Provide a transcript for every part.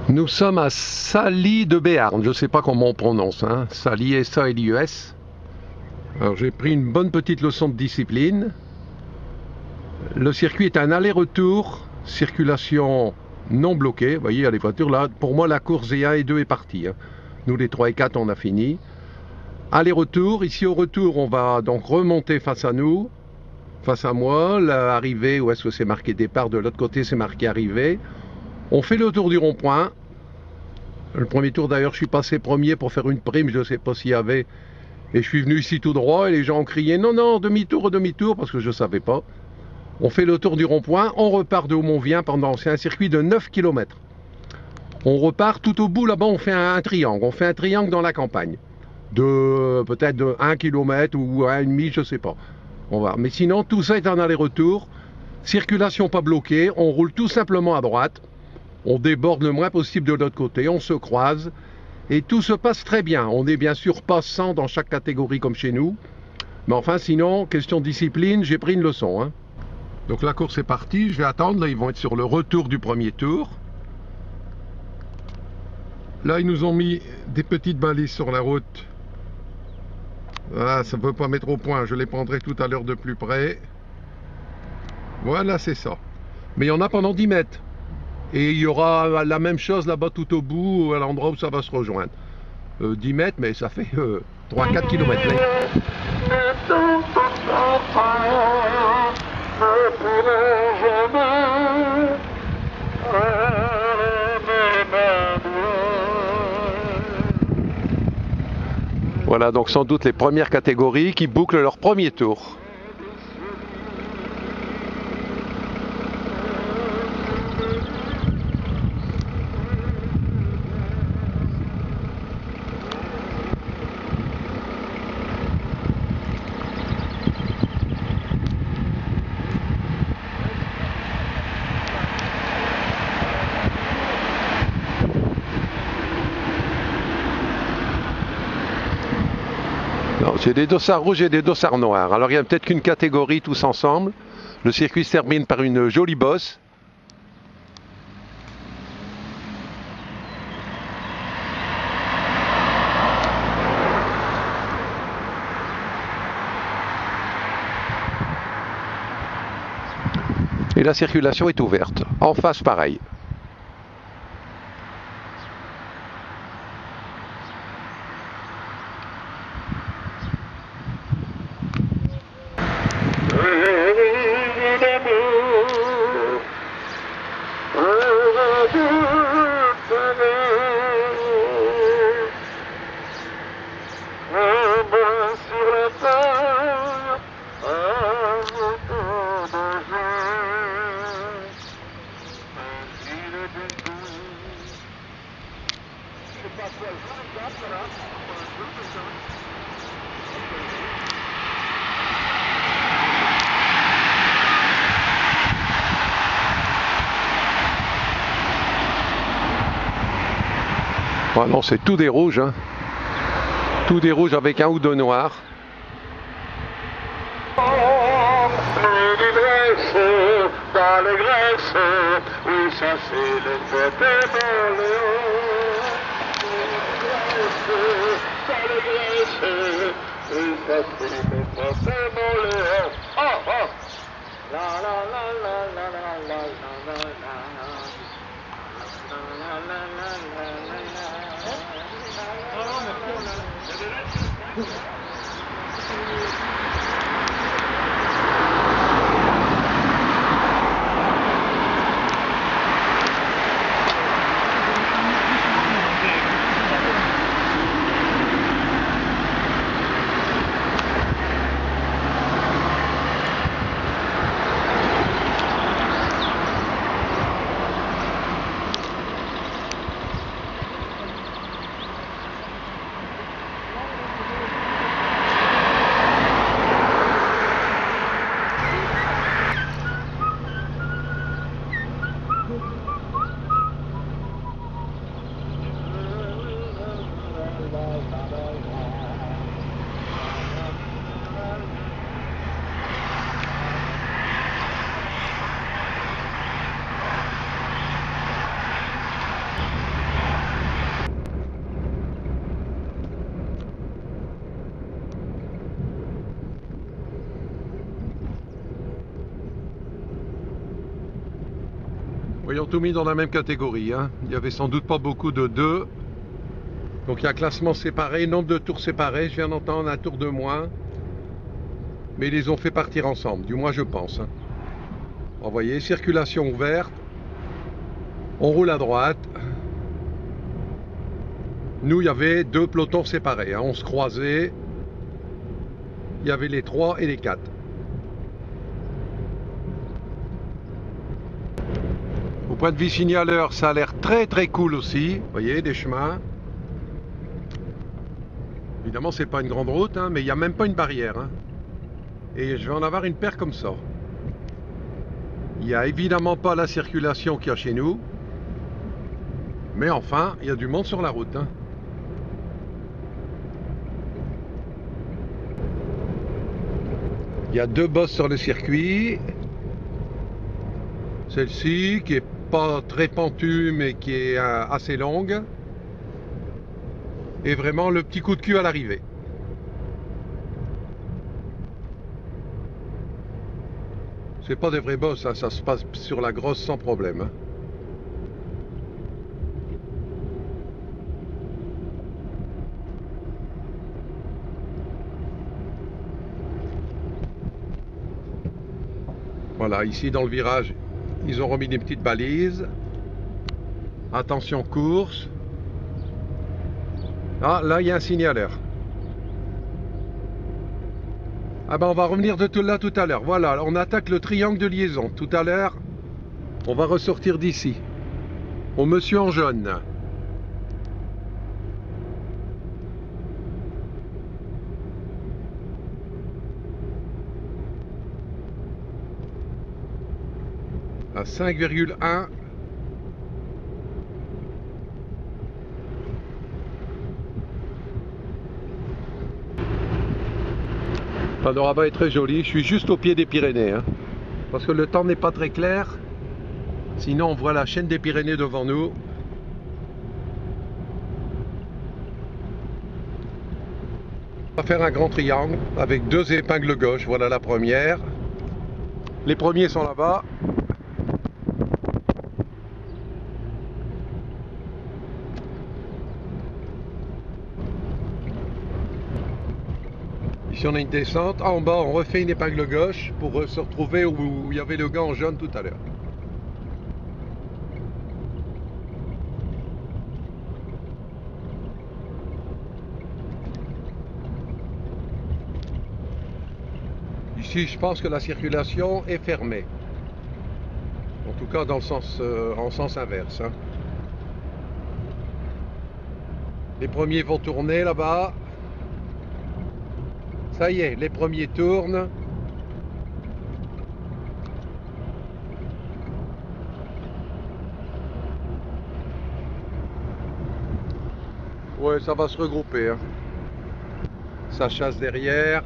Nous sommes à Saly de Béarn, je ne sais pas comment on prononce, hein. Saly, S-A-L-I-E-S. Alors j'ai pris une bonne petite leçon de discipline. Le circuit est un aller-retour, circulation non bloquée. Vous voyez, il y a les voitures là. Pour moi, la course des 1 et 2 est partie, hein. Nous, les 3 et 4, on a fini. Aller-retour. Ici, au retour, on va donc remonter face à nous, face à moi. L'arrivée, où est-ce que c'est marqué départ? De l'autre côté, c'est marqué arrivée. On fait le tour du rond-point. Le premier tour, d'ailleurs, je suis passé premier pour faire une prime, je ne sais pas s'il y avait. Et je suis venu ici tout droit et les gens ont crié non, non, demi-tour, demi-tour, parce que je ne savais pas. On fait le tour du rond-point, on repart de où on vient pendant. C'est un circuit de 9 km. On repart tout au bout, là-bas, on fait un triangle. On fait un triangle dans la campagne. De peut-être de 1 km ou 1,5 km, je ne sais pas. On va. Mais sinon, tout ça est en aller-retour. Circulation pas bloquée, on roule tout simplement à droite. On déborde le moins possible de l'autre côté, on se croise et tout se passe très bien. On n'est bien sûr pas 100 dans chaque catégorie comme chez nous. Mais enfin, sinon, question de discipline, j'ai pris une leçon, hein. Donc la course est partie, je vais attendre. Là, ils vont être sur le retour du premier tour. Là, ils nous ont mis des petites balises sur la route. Ah, ça ne veut pas mettre au point, je les prendrai tout à l'heure de plus près. Voilà, c'est ça. Mais il y en a pendant 10 mètres. Et il y aura la même chose là-bas tout au bout, à l'endroit où ça va se rejoindre. 10 mètres, mais ça fait 3-4 km. Voilà donc sans doute les premières catégories qui bouclent leur premier tour. J'ai des dossards rouges et des dossards noirs. Alors il y a peut-être qu'une catégorie tous ensemble. Le circuit se termine par une jolie bosse. Et la circulation est ouverte. En face, pareil. Oh non, c'est tout des rouges, hein. Tout des rouges avec un ou deux noirs. Oui, ça c'est le côté Ils ont tout mis dans la même catégorie, hein. Il n'y avait sans doute pas beaucoup de 2. Donc il y a classement séparé, nombre de tours séparés. Je viens d'entendre un tour de moins. Mais ils les ont fait partir ensemble, du moins je pense, hein. Vous voyez, circulation ouverte. On roule à droite. Nous, il y avait 2 pelotons séparés, hein. On se croisait. Il y avait les 3 et les 4. Au point de vue signaleur, ça a l'air très très cool aussi. Vous voyez, des chemins. Évidemment, c'est pas une grande route, hein, mais il n'y a même pas une barrière, hein. Et je vais en avoir une paire comme ça. Il n'y a évidemment pas la circulation qu'il y a chez nous. Mais enfin, il y a du monde sur la route, hein. Il y a 2 bosses sur le circuit. Celle-ci qui est pas très pentue mais qui est assez longue. Et vraiment le petit coup de cul à l'arrivée. C'est pas des vrais bosses, hein, ça se passe sur la grosse sans problème, hein. Voilà, ici dans le virage, ils ont remis des petites balises. Attention course. Ah, là il y a un signaleur. Ah ben on va revenir de tout là tout à l'heure. Voilà, on attaque le triangle de liaison. Tout à l'heure, on va ressortir d'ici. Au monsieur en jaune. À 5,1. Le panorama est très joli. Je suis juste au pied des Pyrénées, hein, parce que le temps n'est pas très clair. Sinon, on voit la chaîne des Pyrénées devant nous. On va faire un grand triangle avec 2 épingles gauche. Voilà la première. Les premiers sont là-bas. Ici on a une descente. En bas on refait une épingle gauche pour se retrouver où il y avait le gars en jaune tout à l'heure. Ici je pense que la circulation est fermée. En tout cas dans le sens, en sens inverse, hein. Les premiers vont tourner là-bas. Ça y est, les premiers tournent. Ouais, ça va se regrouper, hein. Ça chasse derrière.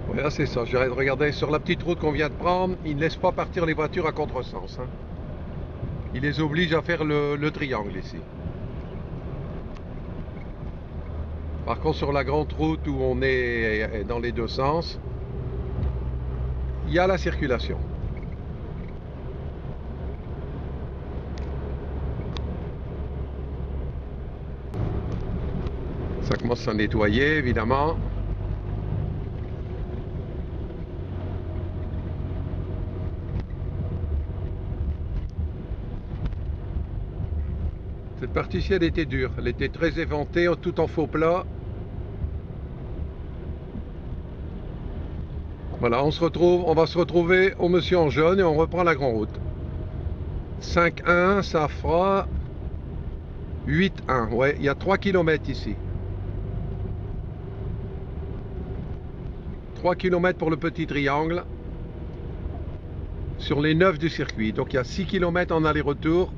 Voilà, c'est ça. Je regardais sur la petite route qu'on vient de prendre. Ils ne laissent pas partir les voitures à contresens, hein. Ils les obligent à faire le triangle ici. Par contre, sur la grande route où on est dans les 2 sens, il y a la circulation. Ça commence à nettoyer, évidemment. Cette partie-ci, elle était dure. Elle était très éventée, tout en faux plat. Voilà, on va se retrouver au monsieur en jaune et on reprend la grande route. 5,1, ça fera 8,1. Ouais, il y a 3 km ici. 3 km pour le petit triangle sur les 9 du circuit. Donc il y a 6 km en aller-retour.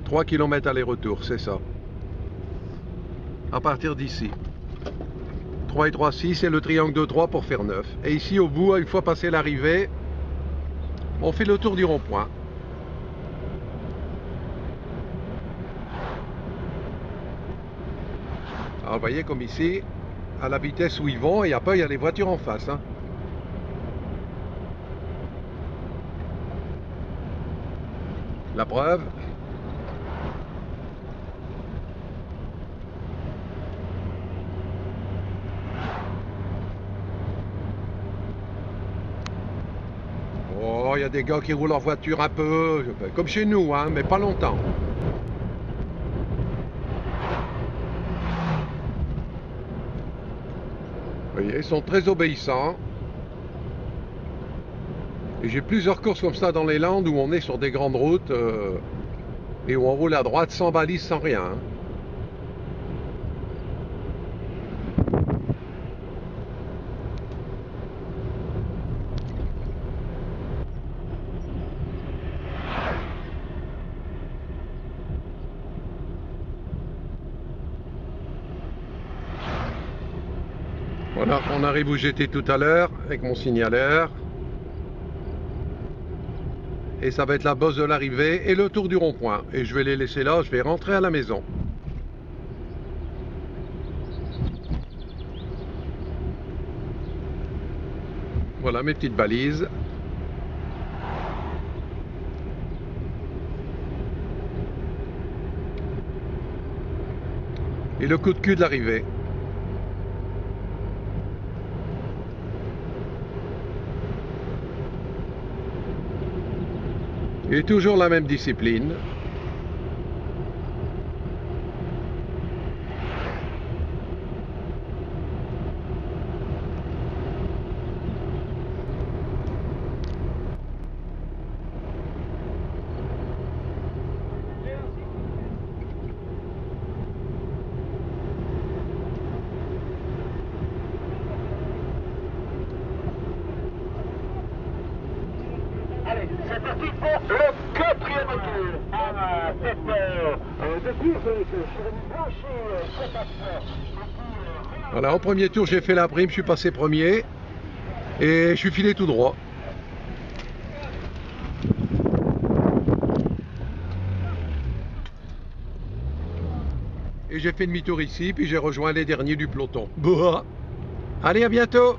3 km aller-retour, c'est ça. À partir d'ici. 3 et 3, 6 et le triangle de 3 pour faire 9. Et ici au bout, une fois passé l'arrivée, on fait le tour du rond-point. Alors vous voyez comme ici, à la vitesse où ils vont et après il y a les voitures en face. Hein. La preuve. Oh, il y a des gars qui roulent en voiture un peu, comme chez nous, hein, mais pas longtemps. Vous voyez, ils sont très obéissants. Et j'ai plusieurs courses comme ça dans les Landes où on est sur des grandes routes et où on roule à droite sans balise, sans rien. Hein. Voilà, on arrive où j'étais tout à l'heure avec mon signaleur. Et ça va être la bosse de l'arrivée et le tour du rond-point. Et je vais les laisser là, je vais rentrer à la maison. Voilà mes petites balises. Et le coup de cul de l'arrivée. Et toujours la même discipline. Allez, c'est parti pour le quatrième tour. Ah, cette depuis sur une blanchie très passe. Voilà, au premier tour j'ai fait la prime, je suis passé premier. Et je suis filé tout droit. Et j'ai fait demi-tour ici, puis j'ai rejoint les derniers du peloton. Allez, à bientôt!